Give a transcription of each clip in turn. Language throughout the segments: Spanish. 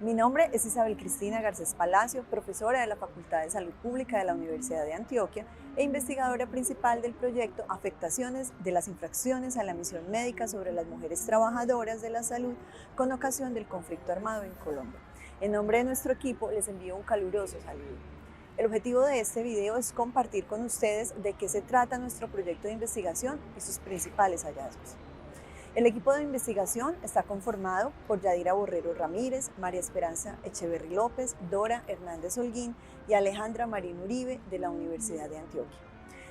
Mi nombre es Isabel Cristina Garcés Palacio, profesora de la Facultad de Salud Pública de la Universidad de Antioquia e investigadora principal del proyecto Afectaciones de las infracciones a la misión médica sobre las mujeres trabajadoras de la salud con ocasión del conflicto armado en Colombia. En nombre de nuestro equipo les envío un caluroso saludo. El objetivo de este video es compartir con ustedes de qué se trata nuestro proyecto de investigación y sus principales hallazgos. El equipo de investigación está conformado por Yadira Borrero Ramírez, María Esperanza Echeverry López, Dora Hernández Holguín y Alejandra Marín Uribe de la Universidad de Antioquia.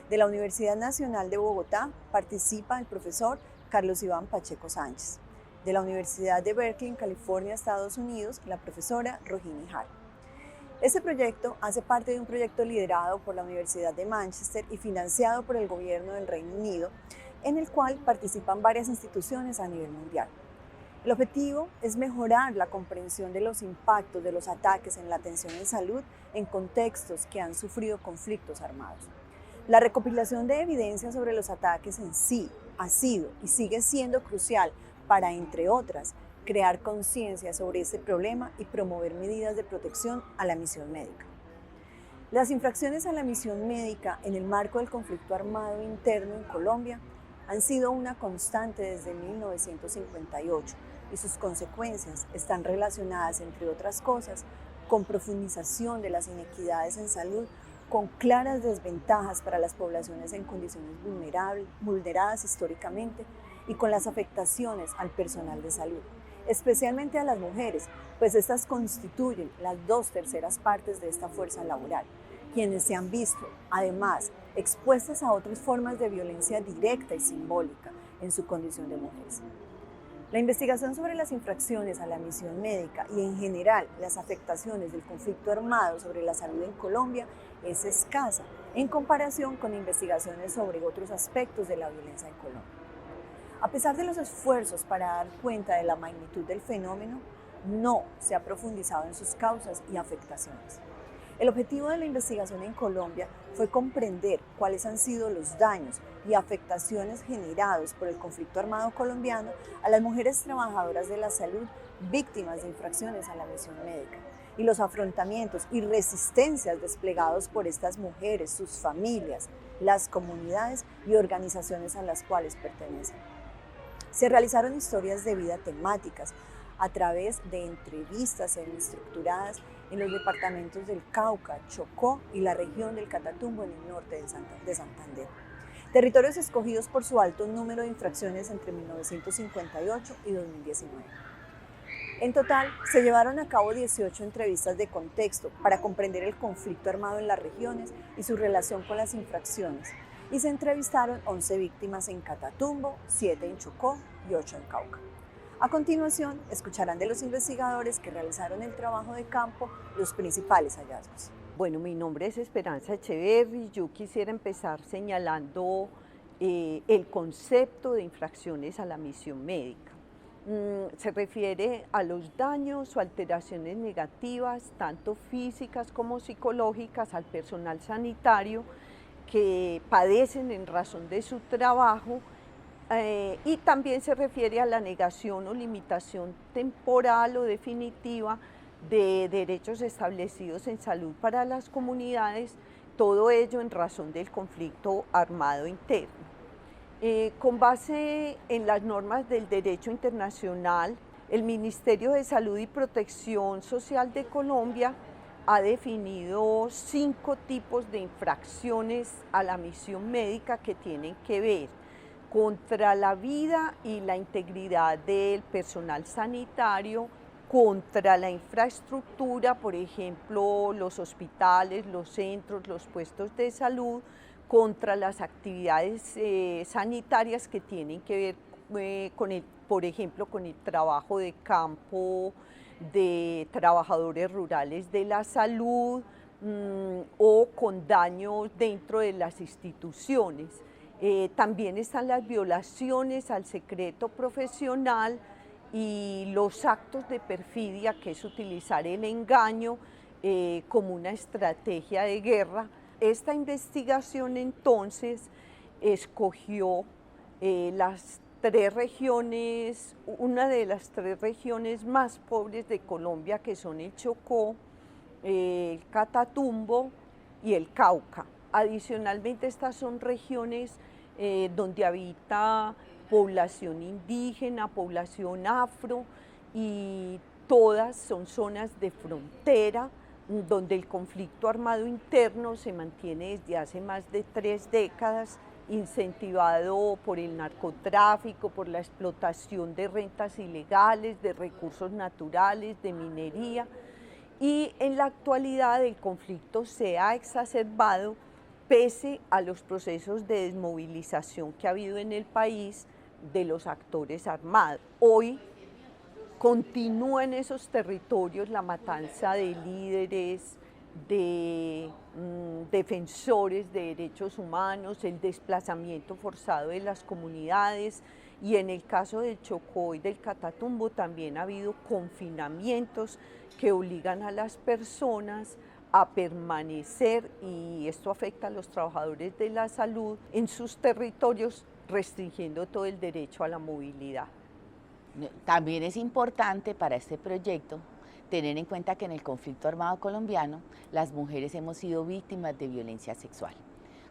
De la Universidad Nacional de Bogotá participa el profesor Carlos Iván Pacheco Sánchez. De la Universidad de Berkeley, en California, Estados Unidos, la profesora Rohini Hall. Este proyecto hace parte de un proyecto liderado por la Universidad de Manchester y financiado por el gobierno del Reino Unido, en el cual participan varias instituciones a nivel mundial. El objetivo es mejorar la comprensión de los impactos de los ataques en la atención en salud en contextos que han sufrido conflictos armados. La recopilación de evidencia sobre los ataques en sí ha sido y sigue siendo crucial para, entre otras, crear conciencia sobre este problema y promover medidas de protección a la misión médica. Las infracciones a la misión médica en el marco del conflicto armado interno en Colombia han sido una constante desde 1958 y sus consecuencias están relacionadas, entre otras cosas, con profundización de las inequidades en salud, con claras desventajas para las poblaciones en condiciones vulneradas históricamente y con las afectaciones al personal de salud, especialmente a las mujeres, pues estas constituyen las 2/3 partes de esta fuerza laboral, quienes se han visto, además, expuestas a otras formas de violencia directa y simbólica en su condición de mujeres. La investigación sobre las infracciones a la misión médica y en general las afectaciones del conflicto armado sobre la salud en Colombia es escasa en comparación con investigaciones sobre otros aspectos de la violencia en Colombia. A pesar de los esfuerzos para dar cuenta de la magnitud del fenómeno, no se ha profundizado en sus causas y afectaciones. El objetivo de la investigación en Colombia fue comprender cuáles han sido los daños y afectaciones generados por el conflicto armado colombiano a las mujeres trabajadoras de la salud víctimas de infracciones a la misión médica y los afrontamientos y resistencias desplegados por estas mujeres, sus familias, las comunidades y organizaciones a las cuales pertenecen. Se realizaron historias de vida temáticas a través de entrevistas semi-estructuradas en los departamentos del Cauca, Chocó y la región del Catatumbo en el norte de Santander. Territorios escogidos por su alto número de infracciones entre 1958 y 2019. En total, se llevaron a cabo 18 entrevistas de contexto para comprender el conflicto armado en las regiones y su relación con las infracciones, y se entrevistaron 11 víctimas en Catatumbo, 7 en Chocó y 8 en Cauca. A continuación, escucharán de los investigadores que realizaron el trabajo de campo los principales hallazgos. Bueno, mi nombre es Esperanza Echeverry. Yo quisiera empezar señalando el concepto de infracciones a la misión médica. Se refiere a los daños o alteraciones negativas, tanto físicas como psicológicas, al personal sanitario que padecen en razón de su trabajo. Y también se refiere a la negación o limitación temporal o definitiva de derechos establecidos en salud para las comunidades, todo ello en razón del conflicto armado interno. Con base en las normas del derecho internacional, el Ministerio de Salud y Protección Social de Colombia ha definido 5 tipos de infracciones a la misión médica que tienen que ver contra la vida y la integridad del personal sanitario, contra la infraestructura, por ejemplo, los hospitales, los centros, los puestos de salud, contra las actividades sanitarias que tienen que ver por ejemplo, con el trabajo de campo de trabajadores rurales de la salud o con daños dentro de las instituciones. También están las violaciones al secreto profesional y los actos de perfidia, que es utilizar el engaño como una estrategia de guerra. Esta investigación entonces escogió las 3 regiones, una de las 3 regiones más pobres de Colombia, que son el Chocó, el Catatumbo y el Cauca. Adicionalmente, estas son regiones donde habita población indígena, población afro, y todas son zonas de frontera donde el conflicto armado interno se mantiene desde hace más de 3 décadas, incentivado por el narcotráfico, por la explotación de rentas ilegales, de recursos naturales, de minería, y en la actualidad el conflicto se ha exacerbado pese a los procesos de desmovilización que ha habido en el país de los actores armados. Hoy continúa en esos territorios la matanza de líderes, de defensores de derechos humanos, el desplazamiento forzado de las comunidades, y en el caso del Chocó y del Catatumbo también ha habido confinamientos que obligan a las personas a permanecer, y esto afecta a los trabajadores de la salud en sus territorios, restringiendo todo el derecho a la movilidad. También es importante para este proyecto tener en cuenta que en el conflicto armado colombiano las mujeres hemos sido víctimas de violencia sexual.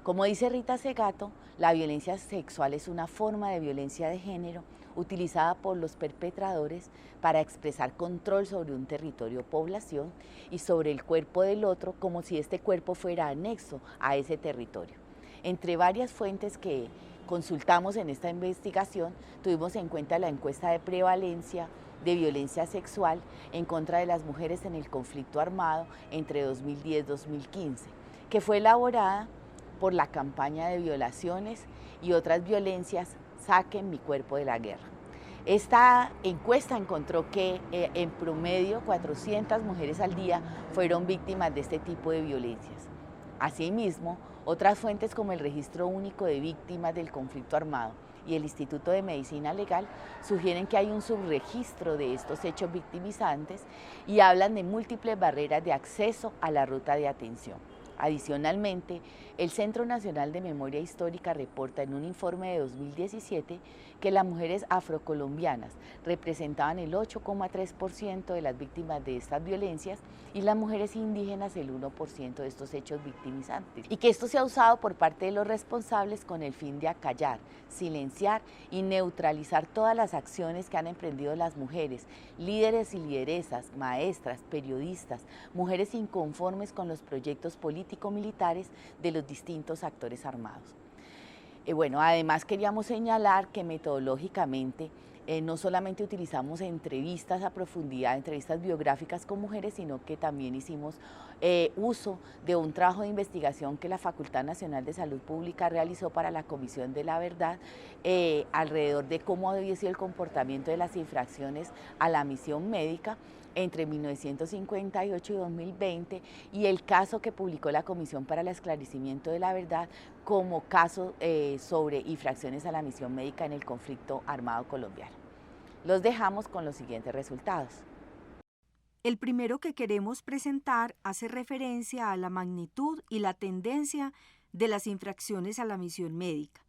Como dice Rita Segato, la violencia sexual es una forma de violencia de género utilizada por los perpetradores para expresar control sobre un territorio o población y sobre el cuerpo del otro, como si este cuerpo fuera anexo a ese territorio. Entre varias fuentes que consultamos en esta investigación, tuvimos en cuenta la encuesta de prevalencia de violencia sexual en contra de las mujeres en el conflicto armado entre 2010 y 2015, que fue elaborada por la campaña de violaciones y otras violencias Saquen mi cuerpo de la guerra. Esta encuesta encontró que en promedio 400 mujeres al día fueron víctimas de este tipo de violencias. Asimismo, otras fuentes como el Registro Único de Víctimas del Conflicto Armado y el Instituto de Medicina Legal sugieren que hay un subregistro de estos hechos victimizantes y hablan de múltiples barreras de acceso a la ruta de atención. Adicionalmente, el Centro Nacional de Memoria Histórica reporta en un informe de 2017 que las mujeres afrocolombianas representaban el 8,3% de las víctimas de estas violencias y las mujeres indígenas el 1% de estos hechos victimizantes. Y que esto se ha usado por parte de los responsables con el fin de acallar, silenciar y neutralizar todas las acciones que han emprendido las mujeres, líderes y lideresas, maestras, periodistas, mujeres inconformes con los proyectos político-militares de los distintos actores armados. Bueno, además queríamos señalar que metodológicamente no solamente utilizamos entrevistas a profundidad, entrevistas biográficas con mujeres, sino que también hicimos uso de un trabajo de investigación que la Facultad Nacional de Salud Pública realizó para la Comisión de la Verdad alrededor de cómo había sido el comportamiento de las infracciones a la misión médica entre 1958 y 2020, y el caso que publicó la Comisión para el Esclarecimiento de la Verdad como caso sobre infracciones a la misión médica en el conflicto armado colombiano. Los dejamos con los siguientes resultados. El primero que queremos presentar hace referencia a la magnitud y la tendencia de las infracciones a la misión médica.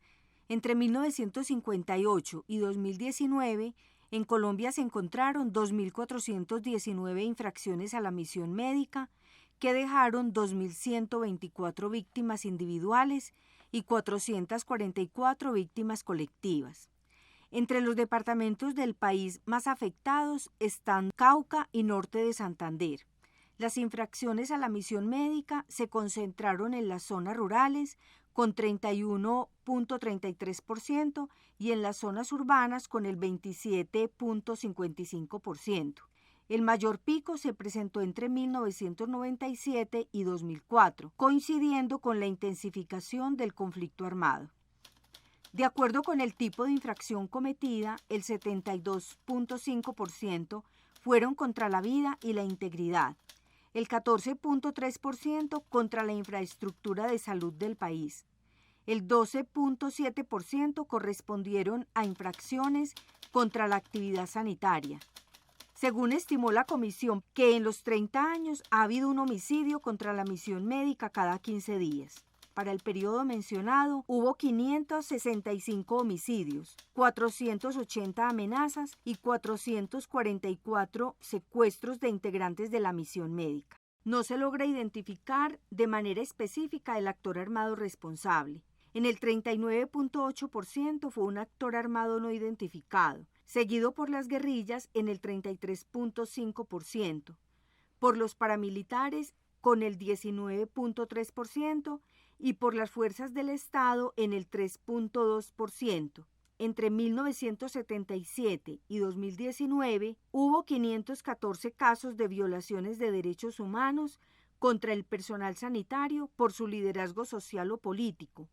Entre 1958 y 2019, en Colombia se encontraron 2.419 infracciones a la misión médica, que dejaron 2.124 víctimas individuales y 444 víctimas colectivas. Entre los departamentos del país más afectados están Cauca y Norte de Santander. Las infracciones a la misión médica se concentraron en las zonas rurales, con 31,33%, y en las zonas urbanas con el 27,55%. El mayor pico se presentó entre 1997 y 2004, coincidiendo con la intensificación del conflicto armado. De acuerdo con el tipo de infracción cometida, el 72,5% fueron contra la vida y la integridad, el 14,3% contra la infraestructura de salud del país. El 12,7% correspondieron a infracciones contra la actividad sanitaria. Según estimó la comisión, que en los 30 años ha habido un homicidio contra la misión médica cada 15 días. para el periodo mencionado hubo 565 homicidios, 480 amenazas y 444 secuestros de integrantes de la misión médica. No se logra identificar de manera específica el actor armado responsable. En el 39.8% fue un actor armado no identificado, seguido por las guerrillas en el 33.5%, por los paramilitares con el 19.3% y por las fuerzas del Estado en el 3.2%. Entre 1977 y 2019 hubo 514 casos de violaciones de derechos humanos contra el personal sanitario por su liderazgo social o político,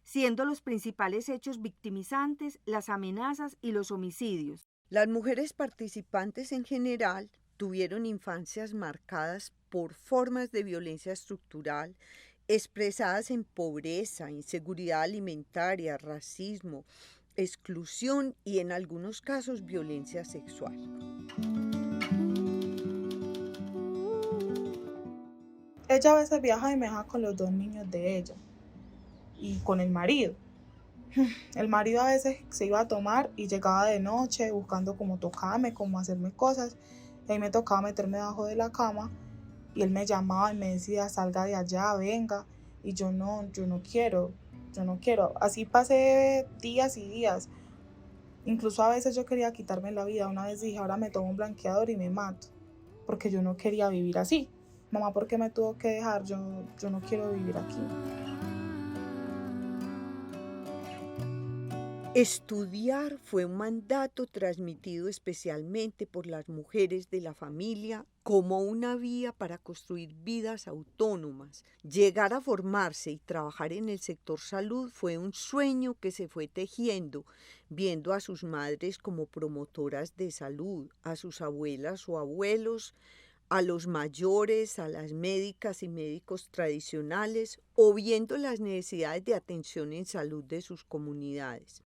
siendo los principales hechos victimizantes las amenazas y los homicidios. Las mujeres participantes en general tuvieron infancias marcadas por formas de violencia estructural expresadas en pobreza, inseguridad alimentaria, racismo, exclusión y en algunos casos violencia sexual. Ella a veces viaja y me deja con los 2 niños de ella y con el marido. El marido a veces se iba a tomar y llegaba de noche buscando cómo tocarme, cómo hacerme cosas. Y ahí me tocaba meterme debajo de la cama y él me llamaba y me decía, salga de allá, venga. Y yo no quiero. Así pasé días y días. Incluso a veces yo quería quitarme la vida. Una vez dije, ahora me tomo un blanqueador y me mato. Porque yo no quería vivir así. Mamá, ¿por qué me tuvo que dejar? Yo no quiero vivir aquí. Estudiar fue un mandato transmitido especialmente por las mujeres de la familia como una vía para construir vidas autónomas. Llegar a formarse y trabajar en el sector salud fue un sueño que se fue tejiendo, viendo a sus madres como promotoras de salud, a sus abuelas o abuelos, a los mayores, a las médicas y médicos tradicionales, o viendo las necesidades de atención en salud de sus comunidades.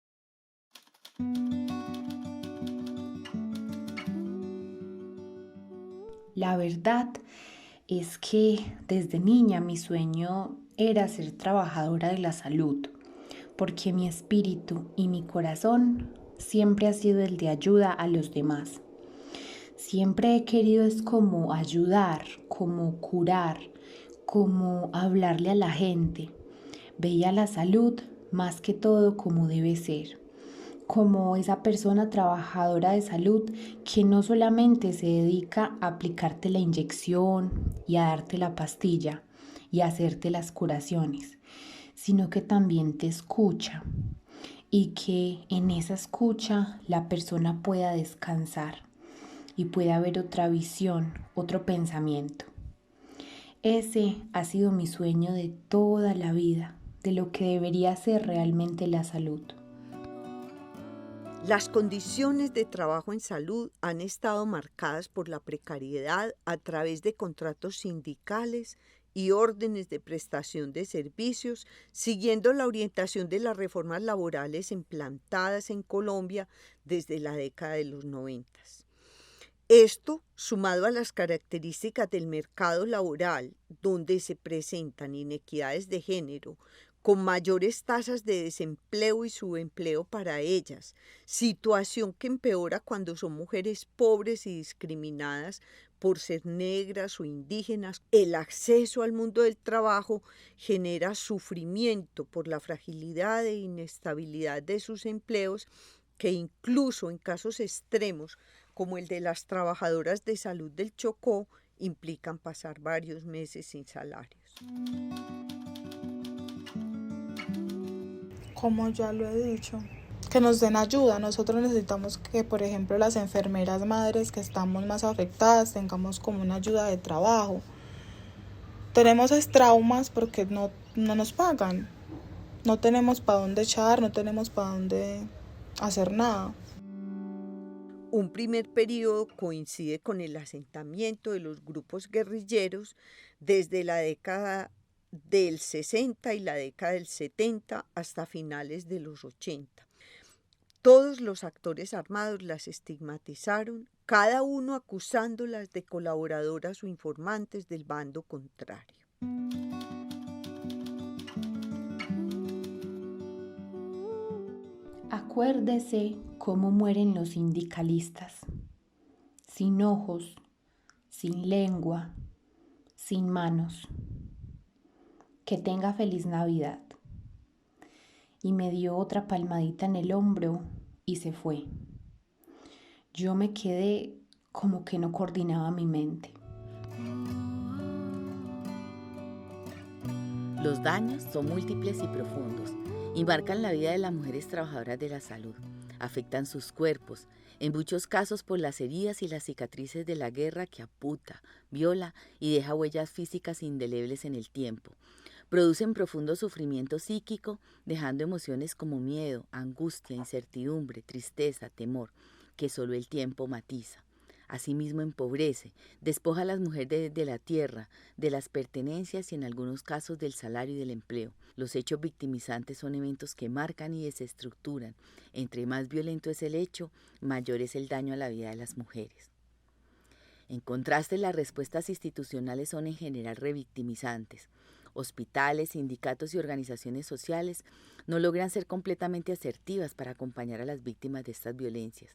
La verdad es que desde niña mi sueño era ser trabajadora de la salud, porque mi espíritu y mi corazón siempre ha sido el de ayuda a los demás. Siempre he querido es como ayudar, como curar, como hablarle a la gente. Veía la salud más que todo como debe ser, como esa persona trabajadora de salud que no solamente se dedica a aplicarte la inyección y a darte la pastilla y a hacerte las curaciones, sino que también te escucha y que en esa escucha la persona pueda descansar y pueda haber otra visión, otro pensamiento. Ese ha sido mi sueño de toda la vida, de lo que debería ser realmente la salud. Las condiciones de trabajo en salud han estado marcadas por la precariedad a través de contratos sindicales y órdenes de prestación de servicios, siguiendo la orientación de las reformas laborales implantadas en Colombia desde la década de los 90. Esto, sumado a las características del mercado laboral, donde se presentan inequidades de género, con mayores tasas de desempleo y subempleo para ellas, situación que empeora cuando son mujeres pobres y discriminadas por ser negras o indígenas. El acceso al mundo del trabajo genera sufrimiento por la fragilidad e inestabilidad de sus empleos, que incluso en casos extremos, como el de las trabajadoras de salud del Chocó, implican pasar varios meses sin salarios. Como ya lo he dicho, que nos den ayuda. Nosotros necesitamos que, por ejemplo, las enfermeras madres que estamos más afectadas tengamos como una ayuda de trabajo. Tenemos traumas porque no nos pagan. No tenemos para dónde echar, no tenemos para dónde hacer nada. Un primer periodo coincide con el asentamiento de los grupos guerrilleros desde la década del 60 y la década del 70 hasta finales de los 80. Todos los actores armados las estigmatizaron, cada uno acusándolas de colaboradoras o informantes del bando contrario. Acuérdese cómo mueren los sindicalistas, sin ojos, sin lengua, sin manos. Que tenga feliz Navidad. Y me dio otra palmadita en el hombro y se fue. Yo me quedé como que no coordinaba mi mente. Los daños son múltiples y profundos y marcan la vida de las mujeres trabajadoras de la salud. Afectan sus cuerpos, en muchos casos por las heridas y las cicatrices de la guerra que amputa, viola y deja huellas físicas indelebles en el tiempo. Producen profundo sufrimiento psíquico, dejando emociones como miedo, angustia, incertidumbre, tristeza, temor, que solo el tiempo matiza. Asimismo empobrece, despoja a las mujeres de la tierra, de las pertenencias y en algunos casos del salario y del empleo. Los hechos victimizantes son eventos que marcan y desestructuran. Entre más violento es el hecho, mayor es el daño a la vida de las mujeres. En contraste, las respuestas institucionales son en general revictimizantes. Hospitales, sindicatos y organizaciones sociales no logran ser completamente asertivas para acompañar a las víctimas de estas violencias.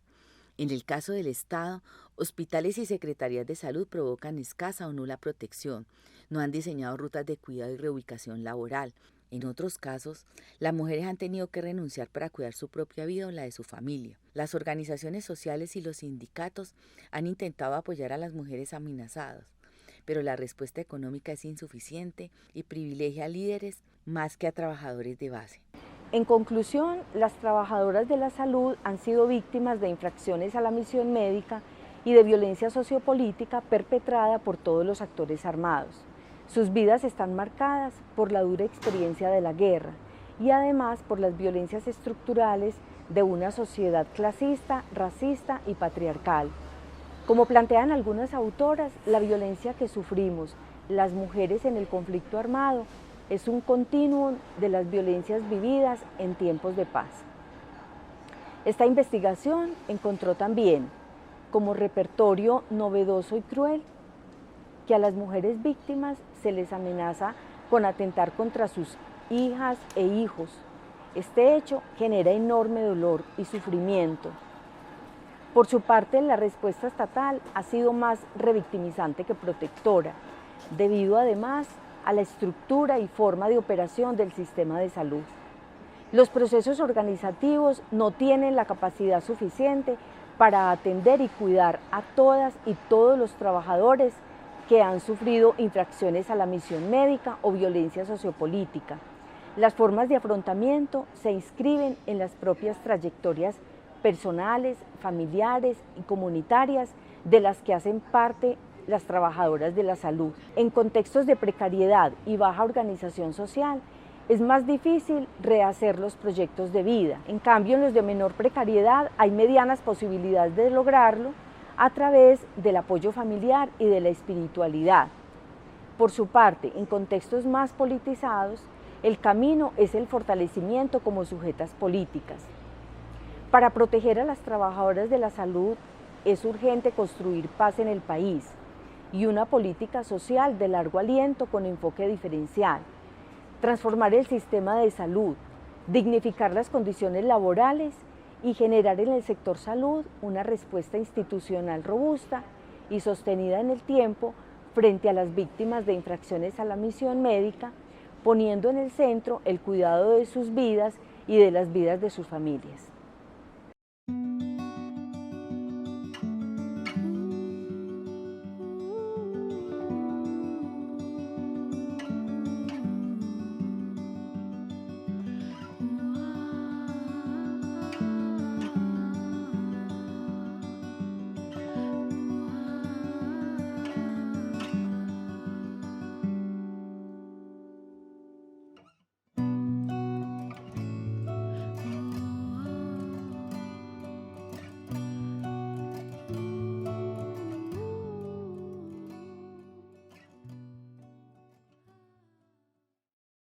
En el caso del Estado, hospitales y secretarías de salud provocan escasa o nula protección, no han diseñado rutas de cuidado y reubicación laboral. En otros casos, las mujeres han tenido que renunciar para cuidar su propia vida o la de su familia. Las organizaciones sociales y los sindicatos han intentado apoyar a las mujeres amenazadas, pero la respuesta económica es insuficiente y privilegia a líderes más que a trabajadores de base. En conclusión, las trabajadoras de la salud han sido víctimas de infracciones a la misión médica y de violencia sociopolítica perpetrada por todos los actores armados. Sus vidas están marcadas por la dura experiencia de la guerra y además por las violencias estructurales de una sociedad clasista, racista y patriarcal. Como plantean algunas autoras, la violencia que sufrimos las mujeres en el conflicto armado es un continuum de las violencias vividas en tiempos de paz. Esta investigación encontró también como repertorio novedoso y cruel que a las mujeres víctimas se les amenaza con atentar contra sus hijas e hijos. Este hecho genera enorme dolor y sufrimiento. Por su parte, la respuesta estatal ha sido más revictimizante que protectora, debido además a la estructura y forma de operación del sistema de salud. Los procesos organizativos no tienen la capacidad suficiente para atender y cuidar a todas y todos los trabajadores que han sufrido infracciones a la misión médica o violencia sociopolítica. Las formas de afrontamiento se inscriben en las propias trayectorias personales, familiares y comunitarias de las que hacen parte las trabajadoras de la salud. En contextos de precariedad y baja organización social, es más difícil rehacer los proyectos de vida. En cambio, en los de menor precariedad hay medianas posibilidades de lograrlo a través del apoyo familiar y de la espiritualidad. Por su parte, en contextos más politizados, el camino es el fortalecimiento como sujetas políticas. Para proteger a las trabajadoras de la salud, es urgente construir paz en el país y una política social de largo aliento con enfoque diferencial, transformar el sistema de salud, dignificar las condiciones laborales y generar en el sector salud una respuesta institucional robusta y sostenida en el tiempo frente a las víctimas de infracciones a la misión médica, poniendo en el centro el cuidado de sus vidas y de las vidas de sus familias.